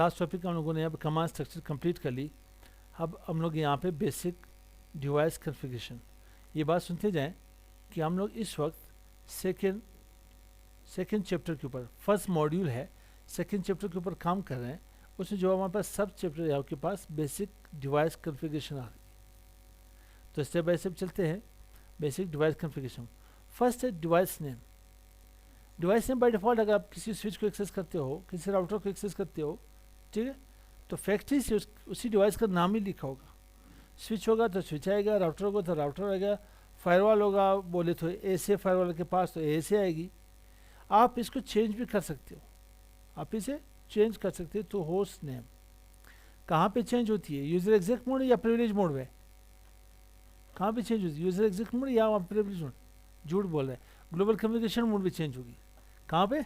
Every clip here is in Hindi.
लास्ट टॉपिक हम लोगों ने यहाँ पे कमांड स्ट्रक्चर कंप्लीट कर ली। अब हम लोग यहाँ पे बेसिक डिवाइस कॉन्फ़िगरेशन, ये बात सुनते जाएं कि हम लोग इस वक्त सेकेंड चैप्टर के ऊपर, फर्स्ट मॉड्यूल है, सेकेंड चैप्टर के ऊपर काम कर रहे हैं। उसमें जो हमारे पास सब चैप्टर है आपके पास बेसिक डिवाइस कॉन्फ़िगरेशन आ गई। तो स्टेप बाय स्टेप चलते हैं। बेसिक डिवाइस कॉन्फ़िगरेशन, फर्स्ट है device name. Device name by default अगर आप किसी स्विच को एक्सेस करते हो, किसी राउटर को एक्सेस करते हो, ठीक है, तो फैक्ट्री से उसी डिवाइस का नाम ही लिखा होगा। स्विच होगा तो स्विच आएगा, राउटर होगा तो राउटर आएगा, फायरवॉल होगा बोले तो ए से फायरवॉल के पास तो ए से आएगी। आप इसको चेंज भी कर सकते हो, आप इसे चेंज कर सकते हो। तो होस्ट नेम कहाँ पे चेंज होती है, यूजर एग्जिट मोड या प्रिविलेज मोड में? कहाँ पे चेंज होती है, यूजर एग्जिट मोड या प्रिविलेज मोड? झूठ बोल रहे हैं, ग्लोबल कम्युनिकेशन मोड भी चेंज होगी। कहाँ पे?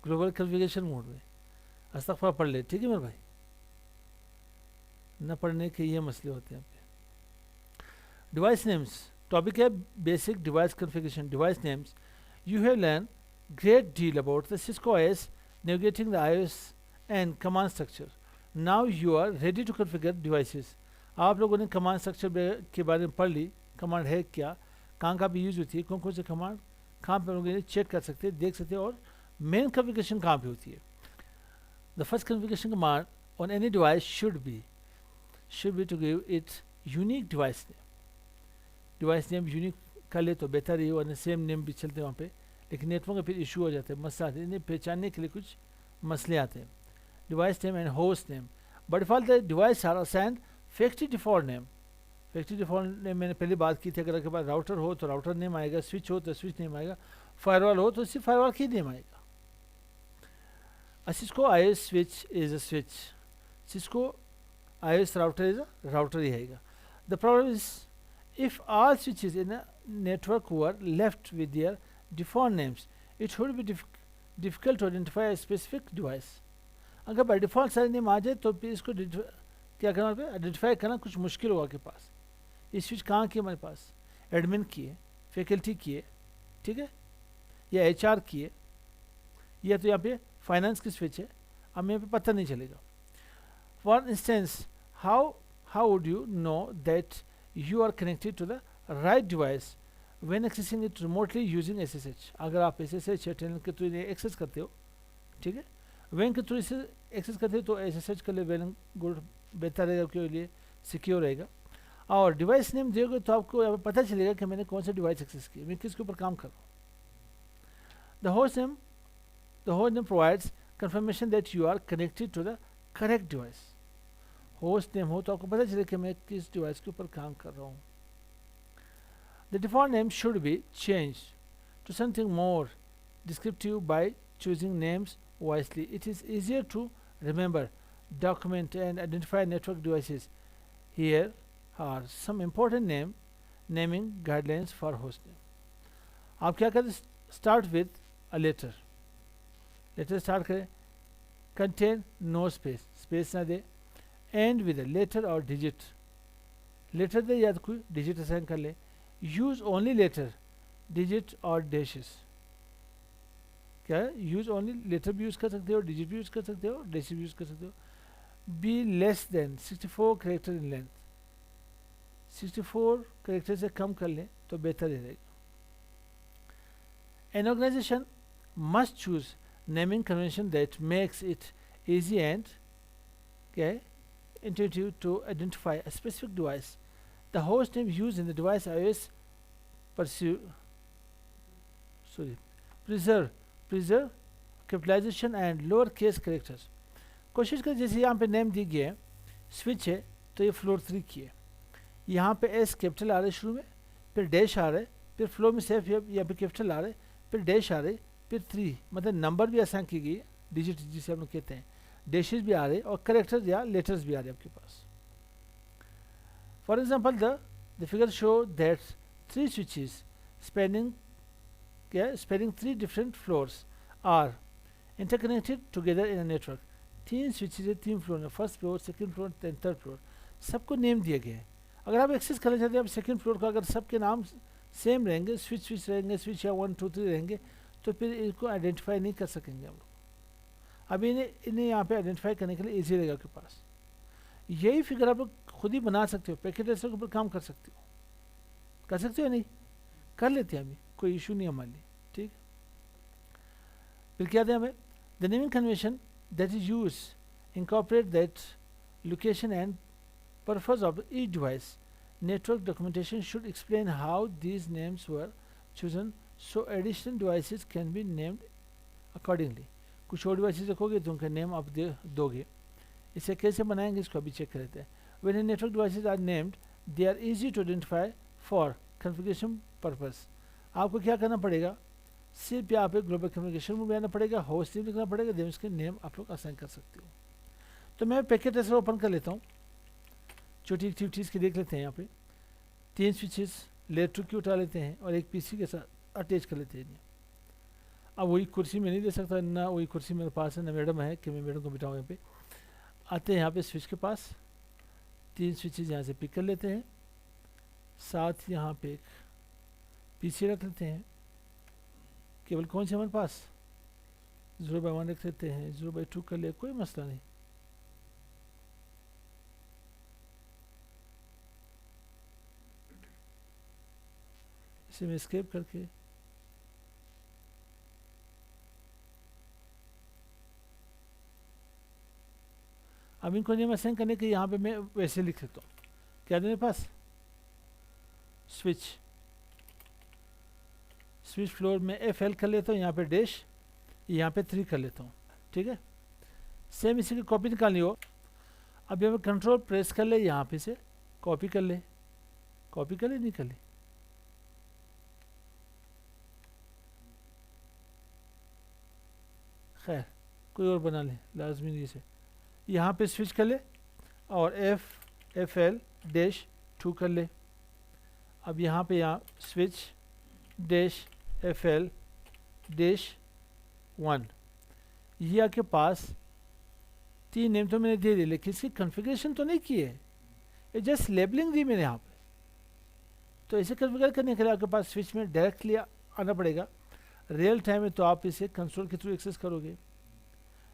ग्लोबल कम्युनिकेशन मोड में। अस्तगफुर पढ़ ले, ठीक है मेरे भाई, न पढ़ने के ये मसले होते हैं। डिवाइस नेम्स टॉपिक है basic device configuration. Device names, you have learned great deal about the Cisco OS, navigating the iOS and command structure. Now you are ready to configure devices. आप लोगों ने कमांड स्ट्रक्चर के बारे में पढ़ ली, कमांड है क्या, कहाँ कहाँ पे यूज होती है, कौन कौन से कमांड कहाँ पे लोग चेक कर सकते हैं, देख सकते हैं, और मेन कॉन्फ़िगरेशन कहाँ पे होती है। The first configuration command on any device should be to give its unique device name. Device name unique कर ले तो बेहतर ही, वरना सेम नेम भी चलते हैं वहाँ पे, लेकिन नेटवर्क में फिर इशू हो जाते हैं, मसला आते हैं, इन्हें पहचानने के लिए कुछ मसले आते हैं। Device name and host name, by default the device are assigned factory default name. Factory default name मैंने पहले बात की थी, अगर आपके पास राउटर हो तो राउटर नेम आएगा, स्विच हो तो स्विच नेम आएगा, फायरवॉल हो तो सिर्फ फायरवॉल की नेम आएगा। Cisco IOS switch is a switch, Cisco IOS router is a router ही आएगा। The problem is if all switches in a network were left with their default names, it would be difficult to identify a specific device. अगर बाय डिफ़ॉल्ट सारे नेम आ जाए तो फिर इसको क्या करना पे आइडेंटिफाई करना कुछ मुश्किल होगा के पास। ये स्विच कहाँ की है हमारे पास, एडमिन की है, फैकल्टी की है, ठीक है, या एचआर की है, या तो यहाँ पे फाइनेंस की स्विच है, हमें यहाँ पे पता नहीं चलेगा। For instance, how would you know that you are connected to the right device when accessing it remotely using SSH? अगर आप SSH टनल के थ्रू एक्सेस करते हो, ठीक है, WAN के थ्रू इसे एक्सेस करते हो तो SSH के लिए वेल गुड, बेहतर रहेगा, आपके लिए सिक्योर रहेगा। और डिवाइस नेम दोगे तो आपको पता चलेगा कि मैंने कौन सा डिवाइस एक्सेस किया, मैं किसके ऊपर काम कर रहा हूँ। The host name provides confirmation that you are connected to the correct device. Host name हो तो आपको पता चले कि मैं किस डिवाइस के ऊपर काम कर रहा हूँ। The default name should be change to something more descriptive by choosing names wisely. It is easier to remember, document and identify network devices. Here are some important naming guidelines for host name. आप क्या करें, start with a letter start करें, contain no space ना दे, एंड विद लेटर और डिजिट, लेटर दे या तो कोई डिजिट असाइन कर ले, यूज ओनली लेटर, डिजिट और डैशेस। क्या है, यूज ओनली लेटर भी यूज कर सकते हो, डिजिट भी यूज कर सकते हो, डैशेस भी यूज कर सकते हो। Be less than 64 character in length, 64 character से कम कर लें तो बेहतर रहेगा। An organisation must choose naming convention that makes it easy and क्या है intuitive to identify a specific device. The host name used in the device iOS preserve capitalization and lower case characters. कोशिश करें जैसे यहाँ पे नेम दी गई है, स्विच है तो ये फ्लोर 3 की है, यहाँ पे एस कैपिटल आ रहा है शुरू में, फिर डैश आ रहा है, फिर फ्लो में सेफ या फिर कैपिटल आ रहा है, फिर डैश आ रहा है, फिर 3 मतलब नंबर भी असाइन की गई है, डिजिट जिसे हम लोग कहते हैं, डैशेस भी आ रहे और करेक्टर्स या लेटर्स भी आ रहे आपके पास। For example the figure show that 3 switches spanning 3 different floors are interconnected together in a network. 3 switches है, 3 फ्लोर है, first floor, second floor, third floor, सबको नेम दिया गया है। अगर आप एक्सेस करना चाहते हैं आप सेकंड फ्लोर का, अगर सबके नाम सेम रहेंगे, स्विच रहेंगे, स्विच या 1 2 3 रहेंगे, तो फिर इसको आइडेंटिफाई नहीं कर सकेंगे हम लोग। अभी इन्हें यहाँ पे आइडेंटिफाई करने के लिए ईजी रहेगा आपके पास। यही फिगर आप लोग खुद ही बना सकते हो, पैकेट ट्रेसर के ऊपर काम कर सकते हो, कर सकते हो नहीं, कर लेते हैं अभी, कोई इशू नहीं हमारे लिए, ठीक। फिर क्या दें हमें, the naming convention that is use incorporate that location and purpose of each device. Network documentation should explain how these names were chosen so additional devices can be named accordingly. कुछ और डिवाइसेस रखोगे तो उनका नेम आप दोगे। इसे कैसे बनाएंगे इसको अभी चेक करते हैं। When a network devices are named, they are easy to identify for configuration purpose. आपको क्या करना पड़ेगा, सिर्फ यहाँ पे ग्लोबल कम्युनिकेशन में आना पड़ेगा, होस्ट नेम लिखना पड़ेगा, देन उसके नेम आप लोग असाइन कर सकते हो। तो मैं पैकेट ट्रेसर ओपन कर लेता हूँ, छोटी एक्टिविटीज़ की देख लेते हैं। यहाँ पे 3 स्विचेस लेयर 2 की उठा लेते हैं और एक पीसी के साथ अटैच कर लेते हैं। अब वही कुर्सी में नहीं दे सकता, ना वही कुर्सी मेरे पास है, ना मैडम है कि मैं मैडम को बिठाऊँ। यहाँ पे आते हैं, यहाँ पे स्विच के पास 3 स्विचेस यहाँ से पिक कर लेते हैं, साथ यहाँ पे एक पीसी रख लेते हैं। केवल कौन से हमारे पास 0/1 रख लेते हैं, 0/2 कर ले, कोई मसला नहीं। इसे मैं एस्केप करके अब इनको नियम असाइन करने के यहाँ पे मैं वैसे लिख सकता हूँ। क्या मेरे पास स्विच फ्लोर में FL कर लेता हूँ, यहाँ पे डैश, यहाँ पे 3 कर लेता हूँ, ठीक है। सेम इसी की कॉपी निकालनी हो, अब यहाँ पे कंट्रोल प्रेस कर ले, यहाँ पे से कॉपी कर ले, नहीं कर ले, खैर कोई और बना ले, लाजमी नहीं से। यहाँ पे स्विच कर ले और FL डैश 2 कर ले। अब यहाँ पे स्विच डैश FL डैश 1, ये आपके पास 3 नेम तो मैंने दे दिए, लेकिन इसकी कॉन्फ़िगरेशन तो नहीं की है, ये जस्ट लेबलिंग दी मैंने यहाँ पे। तो इसे कॉन्फ़िगर करने के लिए आपके पास स्विच में डायरेक्टली आना पड़ेगा। रियल टाइम में तो आप इसे कंसोल के थ्रू एक्सेस करोगे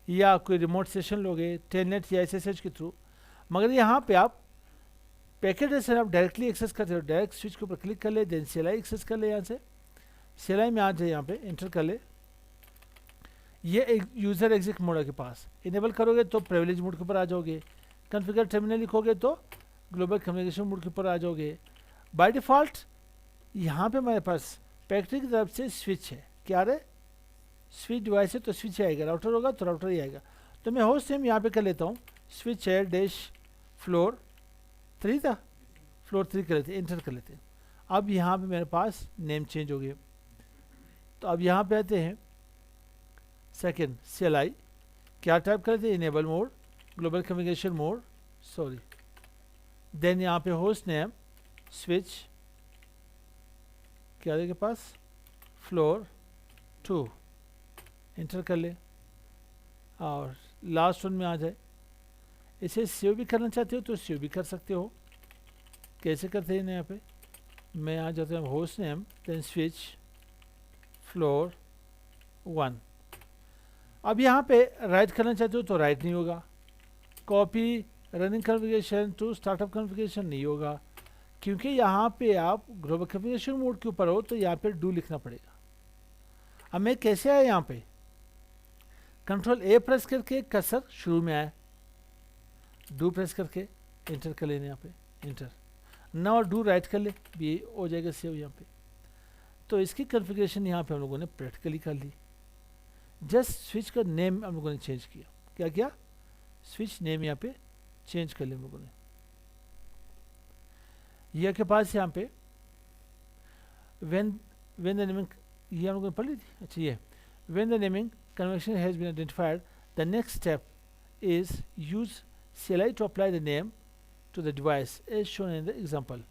या कोई रिमोट सेशन लोगे टेलनेट या SSH के थ्रू, मगर यहाँ पे आप पैकेट ट्रेसर आप डायरेक्टली एक्सेस करते हो। डायरेक्ट स्विच के ऊपर क्लिक कर ले, देन CLI एक्सेस कर ले, यहाँ से CLI में आ जाए, यहाँ पे एंटर कर ले। ये एक यूज़र एग्जिट मोड के पास इनेबल करोगे तो प्रिविलेज मोड के ऊपर आ जाओगे, कॉन्फ़िगर टर्मिनल लिखोगे तो ग्लोबल कम्युनिकेशन मोड के ऊपर आ जाओगे। बाय डिफ़ॉल्ट यहाँ पे हमारे पास पैकेट की तरफ से स्विच है, क्या रहे स्विच डिवाइस है तो स्विच आएगा, राउटर होगा तो राउटर ही आएगा। तो मैं होस्ट नेम यहाँ पे कर लेता हूँ, स्विच है डैश फ्लोर 3 था, फ्लोर 3 कर लेते हैं, एंटर कर लेते हैं। अब यहाँ पे मेरे पास नेम चेंज हो गए। तो अब यहाँ पे आते हैं सेकेंड CLI, क्या टाइप करते हैं, enable mode global communication mode, sorry, then यहाँ पे होस्ट नेम स्विच क्या के पास फ्लोर 2, एंटर कर ले और लास्ट वन में आ जाए। इसे सेव भी करना चाहते हो तो सेव भी कर सकते हो। कैसे करते हैं यहाँ पे, मैं आ जाता हूँ host name then switch floor 1। अब यहाँ पे राइट करना चाहते हो तो राइट नहीं होगा, copy running configuration to startup configuration नहीं होगा, क्योंकि यहाँ पे आप ग्लोबल कॉन्फ़िगरेशन मोड के ऊपर हो तो यहाँ पे डू लिखना पड़ेगा। अब मैं कैसे आया, यहाँ पे कंट्रोल A प्रेस करके कर्सर शुरू में आया, डू प्रेस करके एंटर कर लेने, यहाँ पे एंटर ना, और डू राइट कर ले भी हो जाएगा सेव यहाँ पे। तो इसकी कॉन्फ़िगरेशन यहाँ पे हम लोगों ने प्रैक्टिकली कर ली। जस्ट स्विच का नेम हम लोगों ने चेंज किया, क्या किया, स्विच नेम यहाँ पे चेंज कर लिया हम लोगों ने। ये के पास यहाँ पे व्हेन द नेमिंग, ये हम लोगों ने पढ़ ली थी, अच्छा ये when the naming convention has been identified, the next step is use CLI to apply the name to the device as shown in the example.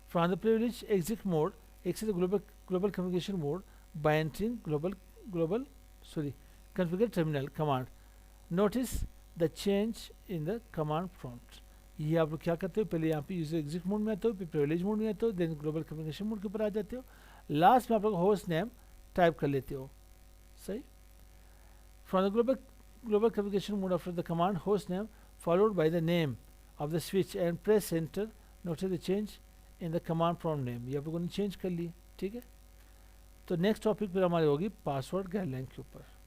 From the privileged exit mode, access the global communication mode by entering configure terminal command. Notice the change in the command prompt. ये आप लोग क्या करते हो, पहले यहाँ पे यूजर एग्जिट मोड में आते हो, फिर प्रिविलेज मोड में आते हो, देन ग्लोबल कम्युनिकेशन मोड के ऊपर आ जाते हो, लास्ट में आप लोग होस्ट नेम टाइप कर लेते हो, सही। From the global global communication mode after the command host name followed by the name of the switch and press enter. Notice the change in the command prompt name. ये आप लोगों ने चेंज कर ली, ठीक है। तो नेक्स्ट टॉपिक पर हमारी होगी पासवर्ड गाइडलाइन के ऊपर।